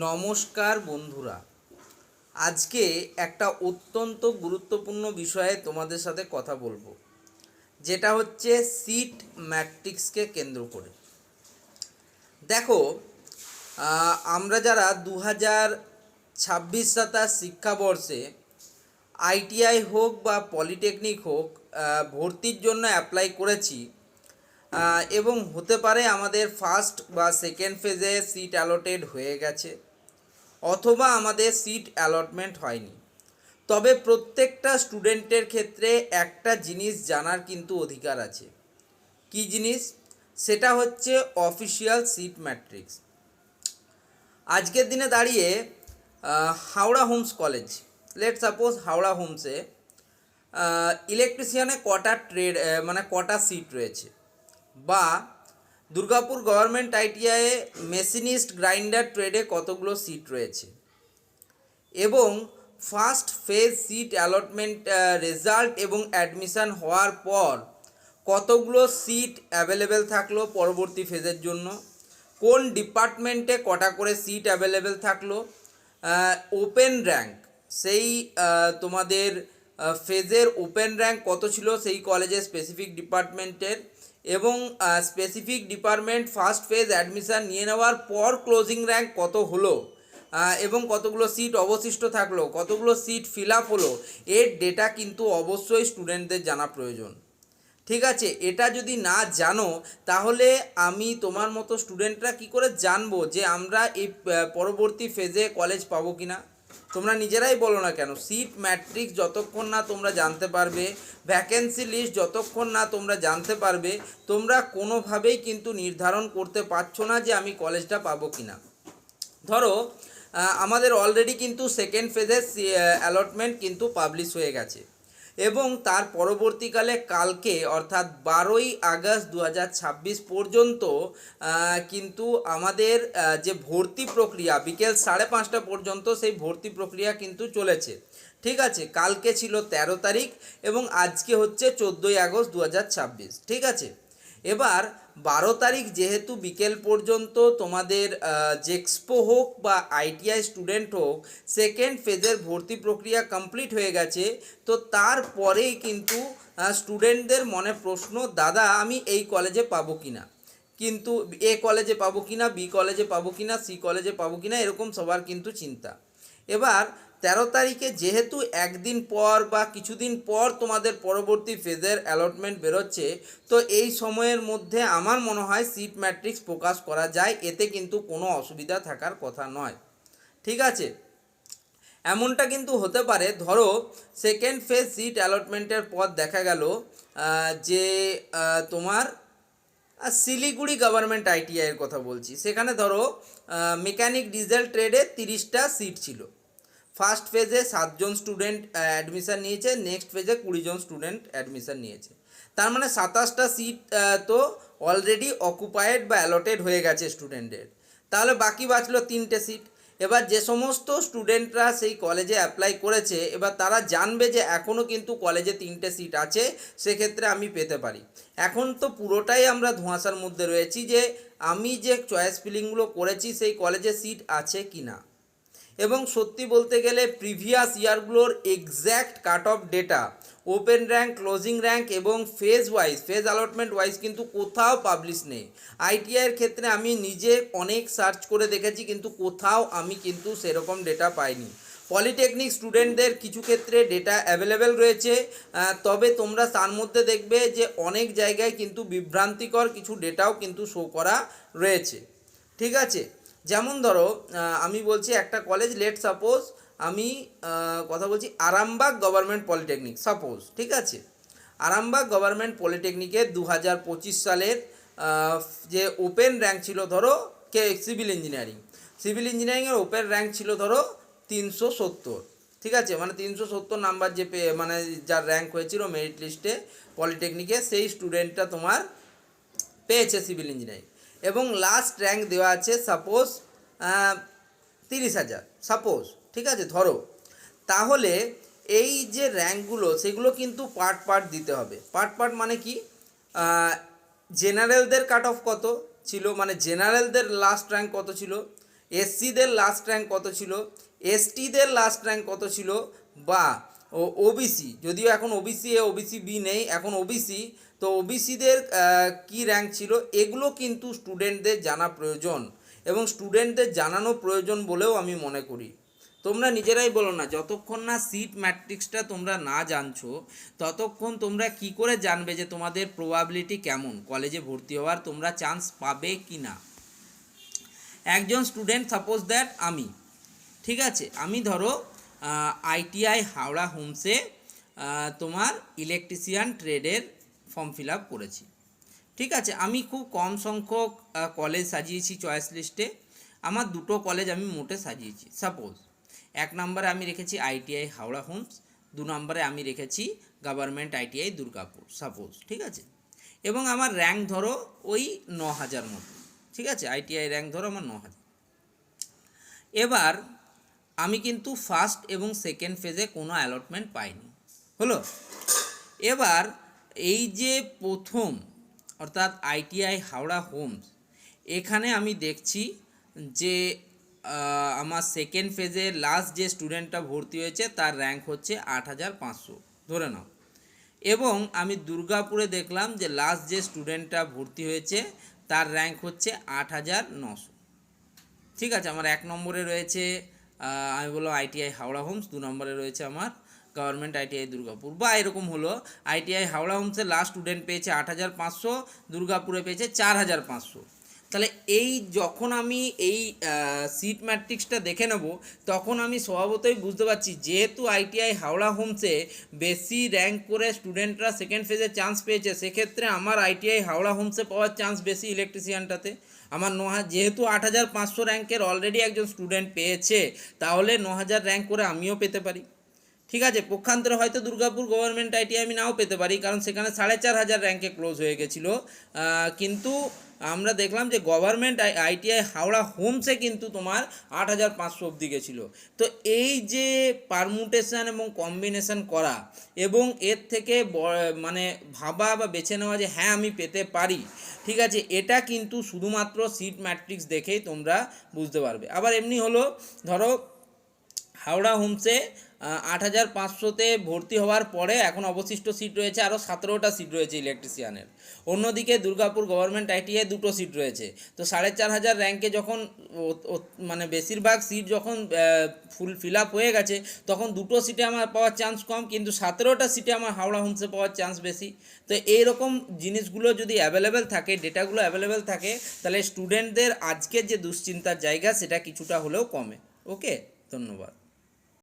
নমস্কার বন্ধুরা, আজকে একটা অত্যন্ত গুরুত্বপূর্ণ বিষয়ে তোমাদের সাথে কথা বলবো, যেটা হচ্ছে সিট ম্যাট্রিক্সকে কেন্দ্র করে। দেখো, আমরা যারা 2026-27 শিক্ষাবর্ষে আইটিআই হোক বা পলিটেকনিক হোক ভর্তির জন্য অ্যাপ্লাই করেছি এবং হতে পারে আমাদের ফার্স্ট বা সেকেন্ড ফেজে সিট অ্যালটেড হয়ে গেছে, অথবা আমাদের সিট অ্যালটমেন্ট হয়নি। তবে প্রত্যেকটা স্টুডেন্টের ক্ষেত্রে একটা জিনিস জানার কিন্তু অধিকার আছে। কি জিনিস? সেটা হচ্ছে অফিসিয়াল সিট ম্যাট্রিক্স। আজকের দিনে দাঁড়িয়ে Howrah Homes college, let suppose Howrah হোমসে ইলেকট্রিশিয়ানে কটা কটা সিট রয়েছে, বা দুর্গাপুর গভর্নমেন্ট আইটিআইয়ে মেশিনিস্ট গ্রাইন্ডার ট্রেডে কতগুলো সিট রয়েছে, এবং first phase seat allotment result এবং অ্যাডমিশান হওয়ার পর কতগুলো সিট অ্যাভেলেবেল থাকলো পরবর্তী ফেজের জন্য, কোন ডিপার্টমেন্টে কটা করে সিট অ্যাভেলেবেল থাকলো, ওপেন র্যাঙ্ক সেই তোমাদের ফেজের ওপেন র্যাঙ্ক কত ছিল সেই কলেজের স্পেসিফিক ডিপার্টমেন্টের, এবং specific department first phase admission নিয়ে নেওয়ার পর ক্লোজিং র্যাঙ্ক কত হলো, এবং কতগুলো সিট অবশিষ্ট থাকলো, কতগুলো সিট ফিল আপ হলো, এর ডেটা কিন্তু অবশ্যই স্টুডেন্টদের জানা প্রয়োজন। ঠিক আছে, এটা যদি না জানো তাহলে আমি তোমার মতো স্টুডেন্টরা কি করে জানবো যে আমরা এই পরবর্তী ফেজে কলেজ পাবো কি না? তোমরা নিজেরাই বলো না কেন, সিট ম্যাট্রিক্স যতক্ষণ না তোমরা জানতে পারবে, ভ্যাকেন্সি লিস্ট যতক্ষণ না তোমরা জানতে পারবে, তোমরা কোনোভাবেই কিন্তু নির্ধারণ করতে পারছো না যে আমি কলেজটা পাবো কি না। ধরো, আমাদের অলরেডি কিন্তু সেকেন্ড ফেজের অ্যালটমেন্ট কিন্তু পাবলিশ হয়ে গেছে, এবং তার পরবর্তীকালে কালকে অর্থাৎ 12ই আগস্ট 2026 পর্যন্ত কিন্তু আমাদের যে ভর্তি প্রক্রিয়া বিকেল 5:30 পর্যন্ত সেই ভর্তি প্রক্রিয়া কিন্তু চলেছে। ঠিক আছে, কালকে ছিল 13 তারিখ এবং আজকে হচ্ছে 14ই আগস্ট 2026। ঠিক আছে, এবার 12 তারিখ যেহেতু বিকেল পর্যন্ত তোমাদের জেক্সপো হোক বা আইটিআই স্টুডেন্ট হোক সেকেন্ড ফেজের ভর্তি প্রক্রিয়া কমপ্লিট হয়ে গেছে, তো তারপরেই কিন্তু স্টুডেন্টদের মনে প্রশ্ন, দাদা আমি এই কলেজে পাবো কি না, কিন্তু এ কলেজে পাবো কি না, বি কলেজে পাবো কি না, সি কলেজে পাবো কি না, এরকম সবার কিন্তু চিন্তা। এবার 13 তারিখে যেহেতু একদিন পর বা কিছুদিন পর তোমাদের পরবর্তী ফেজের অ্যালটমেন্ট বেরোচ্ছে, তো এই সময়ের মধ্যে আমার মনে হয় সিট ম্যাট্রিক্স প্রকাশ করা যায়, এতে কিন্তু কোনো অসুবিধা থাকার কথা নয়। ঠিক আছে, এমনটা কিন্তু হতে পারে, ধরো সেকেন্ড ফেজ সিট অ্যালটমেন্টের পর দেখা গেল যে তোমার শিলিগুড়ি গভর্নমেন্ট আইটিআইয়ের কথা বলছি, সেখানে ধরো মেকানিক ডিজেল ট্রেডে 30টা সিট ছিল। ফার্স্ট ফেজে 7 জন স্টুডেন্ট অ্যাডমিশান নিয়েছে, নেক্সট ফেজে 20 জন স্টুডেন্ট অ্যাডমিশান নিয়েছে। তার মানে 27টা সিট তো অলরেডি অকুপায়েড বা অ্যালটেড হয়ে গেছে স্টুডেন্টের। তাহলে বাকি বাঁচলো 3টে সিট। এবার যে সমস্ত স্টুডেন্টরা সেই কলেজে অ্যাপ্লাই করেছে, এবার তারা জানবে যে এখনও কিন্তু কলেজে 3টে সিট আছে, সেক্ষেত্রে আমি পেতে পারি। এখন তো পুরোটাই আমরা ধোঁয়াশার মধ্যে রয়েছি যে আমি যে চয়েস ফিলিংগুলো করেছি সেই কলেজে সিট আছে কি না। এবং সত্যি বলতে গেলে প্রিভিয়াস ইয়ারগুলোর exact cut off data, open rank, closing rank এবং phase wise, phase allotment wise কিন্তু কোথাও পাবলিশ নেই। আইটিআইয়ের ক্ষেত্রে আমি নিজে অনেক সার্চ করে দেখেছি, কিন্তু কোথাও আমি কিন্তু সেরকম ডেটা পাইনি। পলিটেকনিক স্টুডেন্টদের কিছু ক্ষেত্রে ডেটা অ্যাভেলেবেল রয়েছে, তবে তোমরা তার মধ্যে দেখবে যে অনেক জায়গায় কিন্তু বিভ্রান্তিকর কিছু ডেটাও কিন্তু শো করা রয়েছে। ঠিক আছে, যেমন ধরো আমি বলছি একটা কলেজ, লেট সাপোজ আমি কথা বলছি আরামবাগ গভর্নমেন্ট পলিটেকনিক সাপোজ। ঠিক আছে, আরামবাগ গভর্নমেন্ট পলিটেকনিকে 2025 সালের যে ওপেন র্যাঙ্ক ছিল, ধরো সিভিল ইঞ্জিনিয়ারিংয়ের ওপেন র্যাঙ্ক ছিল ধরো 370। ঠিক আছে, মানে 370 নাম্বার যে মানে যার র্যাঙ্ক হয়েছিল মেরিট লিস্টে পলিটেকনিকে, সেই স্টুডেন্টটা তোমার পেয়েছে সিভিল ইঞ্জিনিয়ারিং, এবং লাস্ট র্যাঙ্ক দেওয়া আছে সাপোজ 30,000 সাপোজ। ঠিক আছে, ধরো, তাহলে এই যে র্যাঙ্কগুলো সেগুলো কিন্তু পার্ট পার্ট দিতে হবে। পার্ট পার্ট মানে কি, জেনারেলদের কাট অফ কত ছিল, মানে জেনারেলদের লাস্ট র্যাঙ্ক কত ছিল, এসসিদের লাস্ট র্যাঙ্ক কত ছিল, এসটিদের লাস্ট র্যাঙ্ক কত ছিল, বা ওবিসি, যদিও এখন ওবিসি এ ওবিসি বি নেই, এখন ওবিসি, তো ওবিসিদের কী র্যাঙ্ক ছিল, এগুলো কিন্তু স্টুডেন্টদের জানা প্রয়োজন এবং স্টুডেন্টদের জানানো প্রয়োজন বলেও আমি মনে করি। তোমরা নিজেরাই বলো না, যতক্ষণ না সিট ম্যাট্রিক্সটা তোমরা না জানছো ততক্ষণ তোমরা কি করে জানবে যে তোমাদের প্রবাবিলিটি কেমন, কলেজে ভর্তি হওয়ার তোমরা চান্স পাবে কি না। একজন স্টুডেন্ট, সাপোজ দ্যাট আমি, ঠিক আছে, আমি ধরো আইটিআই হাওড়া হোমসে তোমার ইলেকট্রিশিয়ান ট্রেডের ফর্ম ফিল আপ করেছি, ঠিক আছে। আমি খুব কম সংখ্যক কলেজ সাজিয়েছি চয়েস লিস্টে, আমার দুটো কলেজ আমি মোটে সাজিয়েছি। সাপোজ 1 নম্বরে আমি রেখেছি আইটিআই হাওড়া হোমস, 2 নম্বরে আমি রেখেছি গভর্নমেন্ট আইটিআই দুর্গাপুর, সাপোজ, ঠিক আছে। এবং আমার র্যাঙ্ক ধরো ওই 9000 মতো, ঠিক আছে, আইটিআই র্যাঙ্ক ধরো আমার 9000। এবার আমি কিন্তু ফার্স্ট এবং সেকেন্ড ফেজে কোনো অ্যালটমেন্ট পাইনি, হলো। এবার এই যে প্রথম, অর্থাৎ আইটিআই হাওড়া হোমস, এখানে আমি দেখছি যে আমার সেকেন্ড ফেজে লাস্ট যে স্টুডেন্টটা ভর্তি হয়েছে তার র্যাঙ্ক হচ্ছে 8500 ধরে নাও। এবং আমি দুর্গাপুরে দেখলাম যে লাস্ট যে স্টুডেন্টটা ভর্তি হয়েছে তার র্যাঙ্ক হচ্ছে 8900, ঠিক আছে। আমার 1 নম্বরে রয়েছে আমি বললাম আইটিআই হাওড়া হোমস, 2 নম্বরে রয়েছে আমার গভর্নমেন্ট আইটিআই দুর্গাপুর, বা এরকম হলো আইটিআই হাওড়া হোমসে লাস্ট স্টুডেন্ট পেয়েছে 8500, দুর্গাপুরে পেয়েছে 4500। তাহলে এই যখন আমি এই সিট ম্যাট্রিক্সটা দেখে নেব তখন আমি স্বভাবতই বুঝতে পারছি, যেহেতু আইটিআই হাওড়া হোমসে বেশি র্যাঙ্ক করে স্টুডেন্টরা সেকেন্ড ফেজে চান্স পেয়েছে, সেক্ষেত্রে আমার আইটিআই হাওড়া হোমসে পাওয়ার চান্স বেশি ইলেকট্রিশিয়ানটাতে। আমার যেহেতু 8500 র্যাঙ্কের অলরেডি একজন স্টুডেন্ট পেয়েছে, তাহলে 9000 র্যাঙ্ক করে আমিও পেতে পারি, ঠিক আছে। পক্ষান্তরে হয়তো দুর্গাপুর গভর্নমেন্ট আইটিআই আমি নাও পেতে পারি, কারণ সেখানে 4500 র্যাঙ্কে ক্লোজ হয়ে গেছিলো। কিন্তু আমরা দেখলাম যে গভর্নমেন্ট আইটিআই হাওড়া হোমসে কিন্তু তোমার 8500 অবধি গেছিলো। তো এই যে পারমুটেশন এবং কম্বিনেশন করা এবং এর থেকে মানে ভাবা বা বেছে নেওয়া যে হ্যাঁ আমি পেতে পারি, ঠিক আছে, এটা কিন্তু শুধুমাত্র সিট ম্যাট্রিক্স দেখেই তোমরা বুঝতে পারবে। আবার এমনি হলো, ধরো হাওড়া হোমসে 8500তে ভর্তি হওয়ার পরে এখন অবশিষ্ট সিট রয়েছে আরও 17টা সিট রয়েছে ইলেকট্রিশিয়ানের। অন্যদিকে দুর্গাপুর গভর্নমেন্ট আইটিআই 2টো সিট রয়েছে। তো 4500 র্যাঙ্কে যখন মানে বেশিরভাগ সিট যখন ফিল আপ হয়ে গেছে, তখন 2টো সিটে আমার পাওয়ার চান্স কম, কিন্তু 17টা সিটে আমার হাওড়া হোমসে পাওয়ার চান্স বেশি। তো এইরকম জিনিসগুলো যদি অ্যাভেলেবেল থাকে, ডেটাগুলো অ্যাভেলেবেল থাকে, তাহলে স্টুডেন্টদের আজকের যে দুশ্চিন্তার জায়গা সেটা কিছুটা হলেও কমে। ওকে, ধন্যবাদ।